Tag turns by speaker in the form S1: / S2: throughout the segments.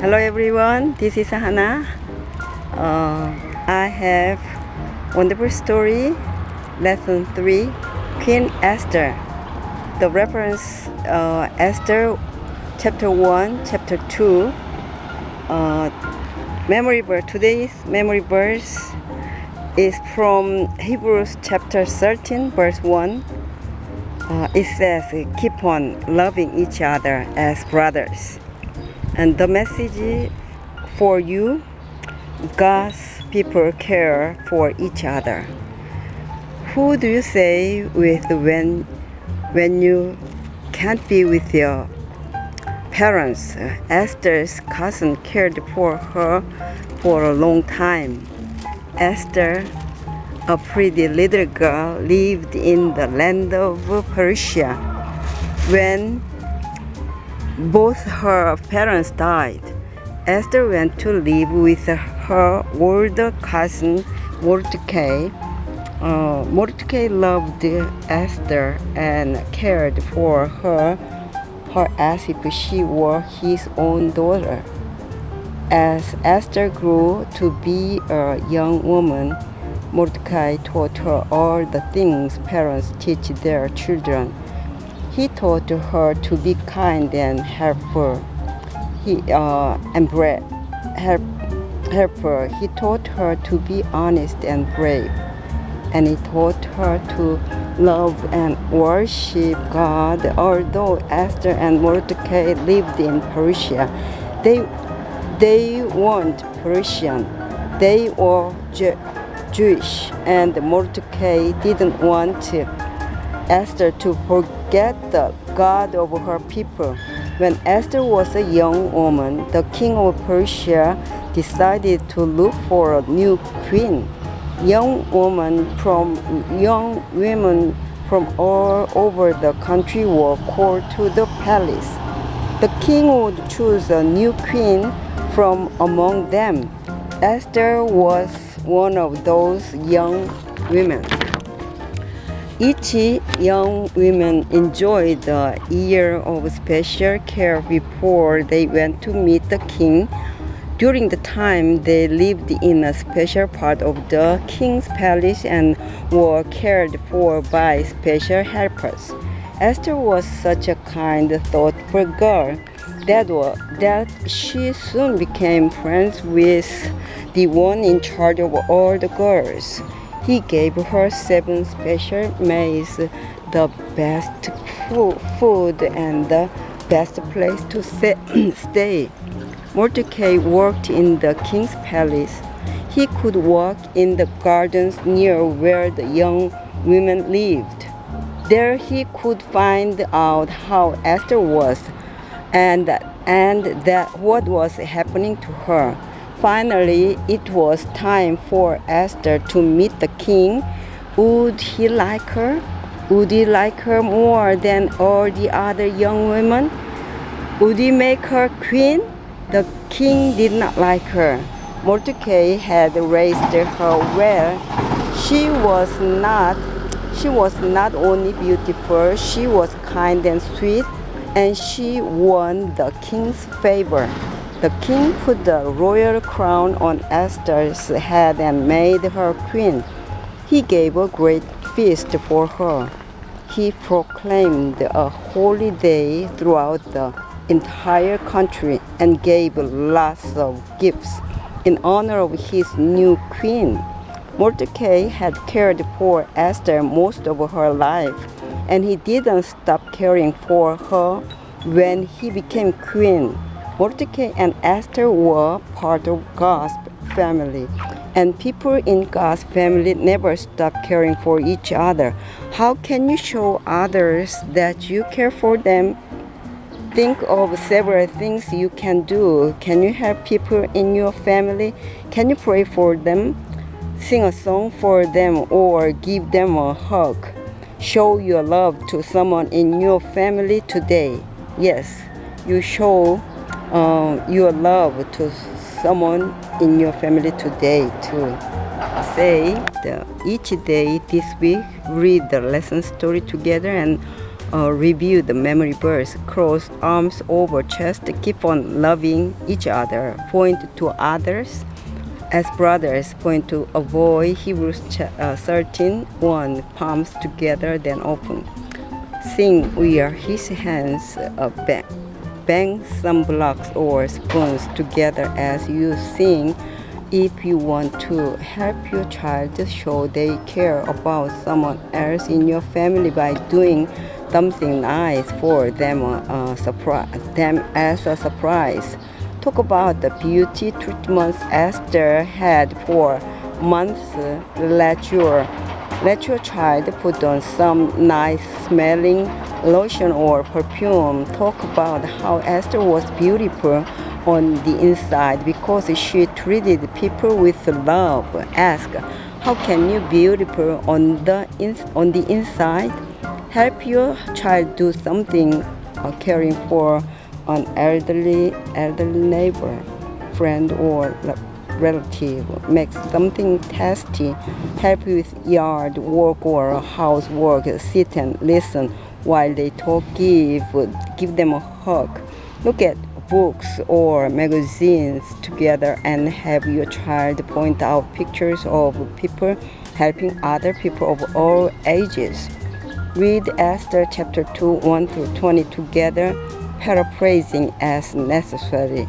S1: Hello everyone, this is Hana. I have wonderful story, lesson 3, Queen Esther. The reference Esther chapter 1, chapter 2. Memory verse. Today's memory verse is from Hebrews chapter 13, verse 1. It says, keep on loving each other as brothers. And the message for you, God's people care for each other. Who do you say with when you can't be with your parents? Esther's cousin cared for her for a long time. Esther, a pretty little girl, lived in the land of Persia. When both her parents died, Esther went to live with her older cousin Mordecai. Mordecai loved Esther and cared for her as if she were his own daughter. As Esther grew to be a young woman, Mordecai taught her all the things parents teach their children. He taught her to be kind and helpful. He taught her to be honest and brave. And he taught her to love and worship God. Although Esther and Mordecai lived in Persia, they weren't Persian. They were Jewish, and Mordecai didn't want Esther to forget the God of her people. When Esther was a young woman, the king of Persia decided to look for a new queen. Young women from all over the country were called to the palace. The king would choose a new queen from among them. Esther was one of those young women. Each young woman enjoyed a year of special care before they went to meet the king. During the time, they lived in a special part of the king's palace and were cared for by special helpers. Esther was such a kind, thoughtful girl that she soon became friends with the one in charge of all the girls. He gave her 7 special maids, the best food and the best place to stay. Mordecai worked in the king's palace. He could walk in the gardens near where the young women lived. There he could find out how Esther was and that what was happening to her. Finally, it was time for Esther to meet the king. Would he like her? Would he like her more than all the other young women? Would he make her queen? The king did not like her. Mordecai had raised her well. She was not only beautiful, she was kind and sweet, and she won the king's favor. The king put the royal crown on Esther's head and made her queen. He gave a great feast for her. He proclaimed a holy day throughout the entire country and gave lots of gifts in honor of his new queen. Mordecai had cared for Esther most of her life, and he didn't stop caring for her when he became queen. Mordecai and Esther were part of God's family, and people in God's family never stop caring for each other. How can you show others that you care for them? Think of several things you can do. Can you help people in your family? Can you pray for them? Sing a song for them or give them a hug. Show your love to someone in your family today. Yes, you show your love to someone in your family today too. Say each day this week, read the lesson story together and review the memory verse. Cross arms over chest, keep on loving each other, point to others as brothers, point to avoid. Hebrews 13:1, palms together then open. Sing, we are his hands, bang some blocks or spoons together as you sing. If you want to help your child show they care about someone else in your family by doing something nice for them, them as a surprise. Talk about the beauty treatments Esther had for months. Let your child put on some nice smelling lotion or perfume. Talk about how Esther was beautiful on the inside because she treated people with love. Ask, how can you be beautiful on the inside? Help your child do something, caring for an elderly neighbor, friend, or relative. Make something tasty. Help with yard work or housework. Sit and listen while they talk. Give them a hug. Look at books or magazines together and have your child point out pictures of people helping other people of all ages. Read Esther chapter 2, 1 through 20 together, paraphrasing as necessary.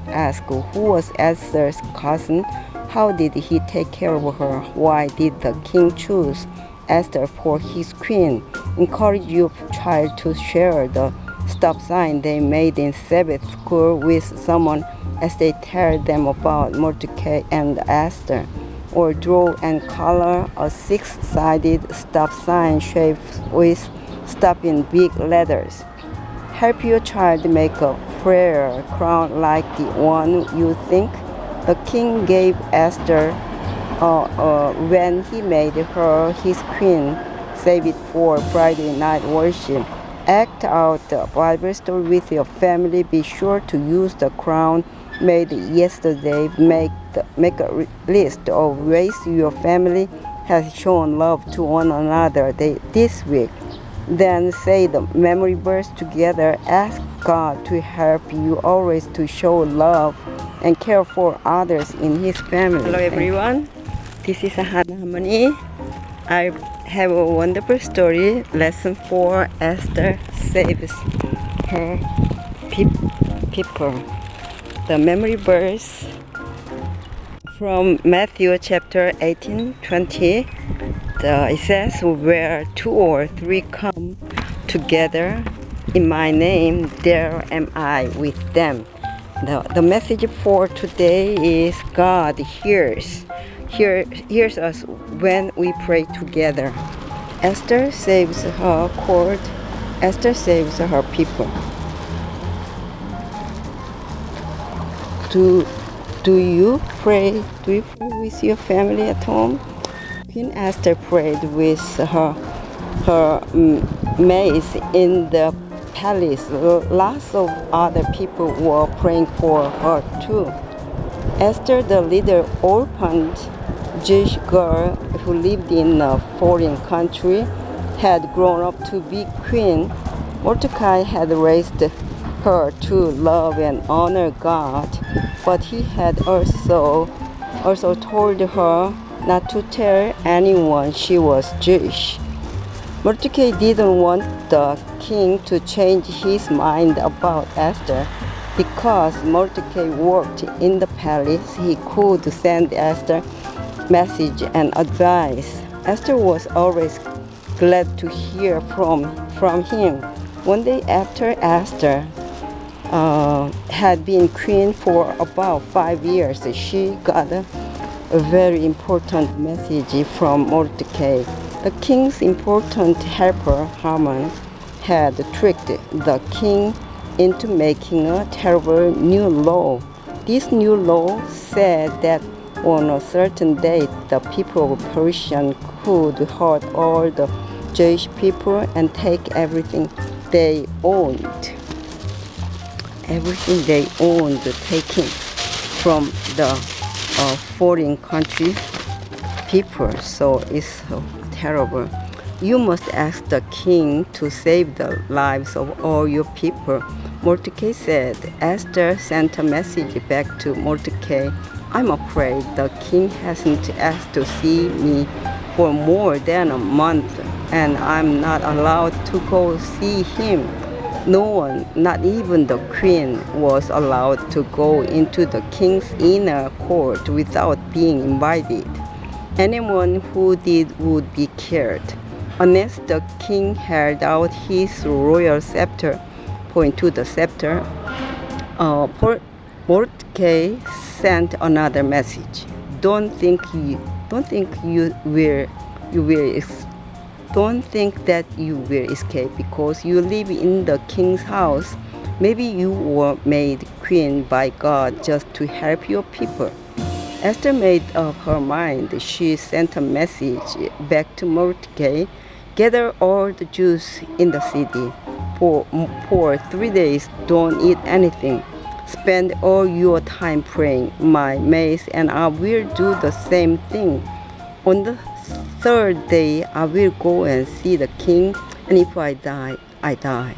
S1: Ask, who was Esther's cousin? How did he take care of her? Why did the king choose Esther for his queen? Encourage your child to share the stop sign they made in Sabbath school with someone as they tell them about Mordecai and Esther. Or draw and color a six-sided stop sign shaped with stop in big letters. Help your child make a prayer crown like the one you think the king gave Esther when he made her his queen. Save it for Friday night worship. Act out the Bible story with your family. Be sure to use the crown made yesterday. Make a list of ways your family has shown love to one another this week. Then say the memory verse together. Ask God to help you always to show love and care for others in His family. Hello everyone, this is Hana Harmony. I have a wonderful story. Lesson 4, Esther saves her people. The memory verse from Matthew chapter 18:20. It says, where 2 or 3 come together in my name, there am I with them. The message for today is God hears us when we pray together. Esther saves her court. Esther saves her people. Do you pray with your family at home? Queen Esther prayed with her maids in the palace. Lots of other people were praying for her too. Esther, the little orphaned Jewish girl who lived in a foreign country, had grown up to be queen. Mordecai had raised her to love and honor God, but he had also told her not to tell anyone she was Jewish. Mordecai didn't want the king to change his mind about Esther. Because Mordecai worked in the palace, he could send Esther message and advice. Esther was always glad to hear from him. One day after Esther had been queen for about 5 years, she got a very important message from Mordecai. The king's important helper, Haman, had tricked the king into making a terrible new law. This new law said that on a certain date, the people of Persia could hurt all the Jewish people and take everything they owned. Everything they owned taken from the foreign country people. So it's so terrible. You must ask the king to save the lives of all your people. Mordecai said. Esther sent a message back to Mordecai. I'm afraid the king hasn't asked to see me for more than a month, and I'm not allowed to go see him. No one, not even the queen, was allowed to go into the king's inner court without being invited. Anyone who did would be killed. Unless the king held out his royal scepter, point to the scepter, Mordecai sent another message. Don't think that you will escape because you live in the king's house. Maybe you were made queen by God just to help your people. Esther made up her mind. She sent a message back to Mordecai. Gather all the Jews in the city. For 3 days, don't eat anything. Spend all your time praying. My maids and I will do the same thing. On the third day, I will go and see the king, and if I die, I die.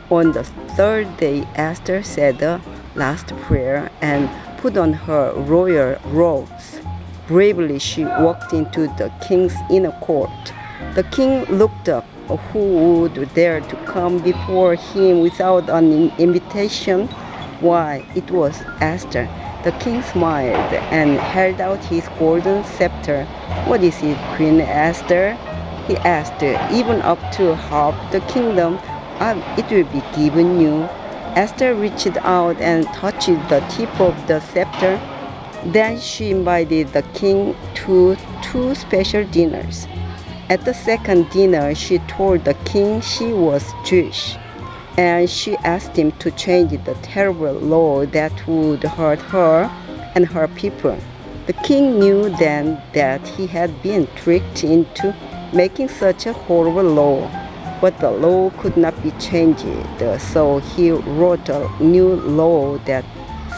S1: On the third day, Esther said the last prayer and put on her royal robes. Bravely, she walked into the king's inner court. The king looked up. Who would dare to come before him without an invitation? Why, it was Esther. The king smiled and held out his golden scepter. What is it, Queen Esther? He asked. Even up to half the kingdom, it will be given you. Esther reached out and touched the tip of the scepter. Then she invited the king to 2 special dinners. At the second dinner, she told the king she was Jewish, and she asked him to change the terrible law that would hurt her and her people. The king knew then that he had been tricked into making such a horrible law, but the law could not be changed, so he wrote a new law that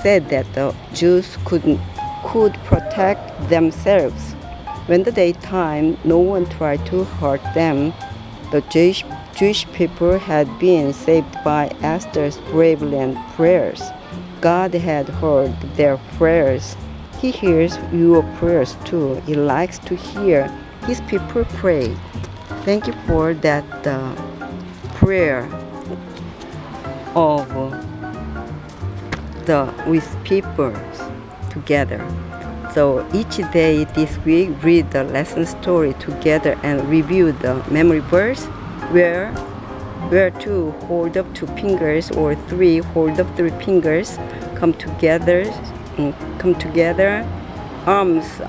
S1: said that the Jews could protect themselves. When the daytime, no one tried to hurt them. The Jewish people had been saved by Esther's bravery and prayers. God had heard their prayers. He hears your prayers too. He likes to hear his people pray. Thank you for that prayer of with people together. So each day this week, read the lesson story together and review the memory verse. Where 2 hold up 2 fingers or 3 hold up 3 fingers. Come together, arms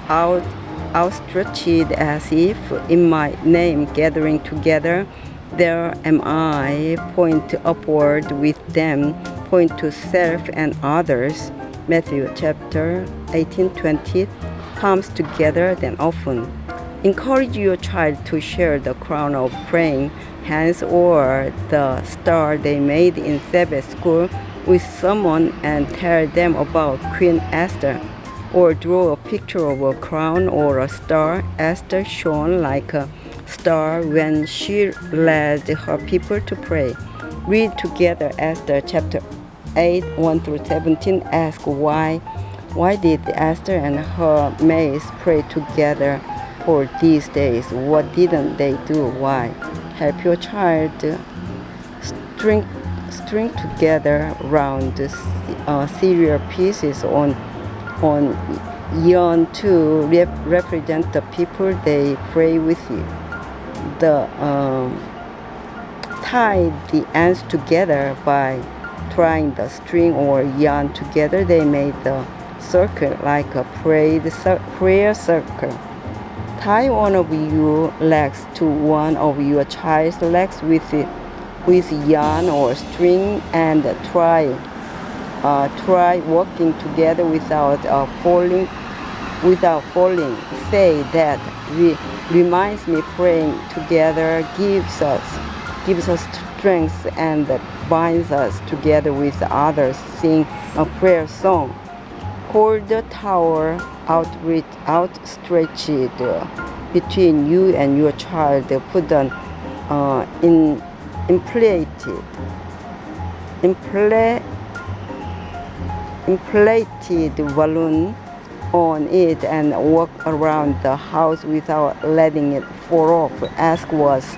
S1: outstretched as if in my name, gathering together. There am I. Point upward with them. Point to self and others. Matthew chapter 18:20. Palms together, then often. Encourage your child to share the crown of praying hands or the star they made in Sabbath school with someone and tell them about Queen Esther. Or draw a picture of a crown or a star. Esther shone like a star when she led her people to pray. Read together Esther chapter 8, 1 through 17. Ask why did Esther and her maids pray together for these days? What didn't they do? Why? Help your child string together round cereal pieces on yarn to represent the people they pray with you. Tie the ends together by tying the string or yarn together. They made the circle like a prayer circle. Tie one of your legs to one of your child's legs with yarn or string and try walking together without falling. Say that reminds me praying together gives us strength and binds us together with others. Sing a prayer song. Hold the towel outstretched between you and your child. Put an inflated balloon on it and walk around the house without letting it fall off. Ask was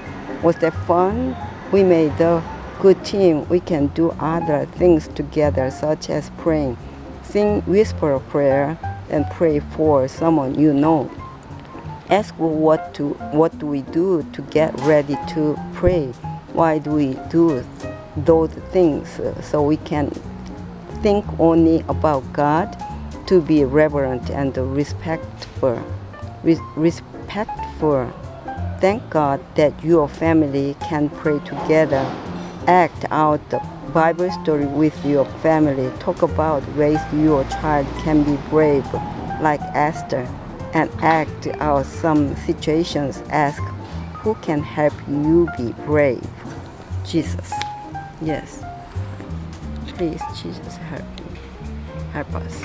S1: that fun? We made a good team. We can do other things together, such as praying. Sing whisper a prayer and pray for someone you know. Ask what do we do to get ready to pray? Why do we do those things? So we can think only about God, to be reverent and respectful. Thank God that your family can pray together. Act out the Bible story with your family. Talk about ways your child can be brave, like Esther, and act out some situations. Ask, who can help you be brave? Jesus. Yes. Please, Jesus, help me. Help us.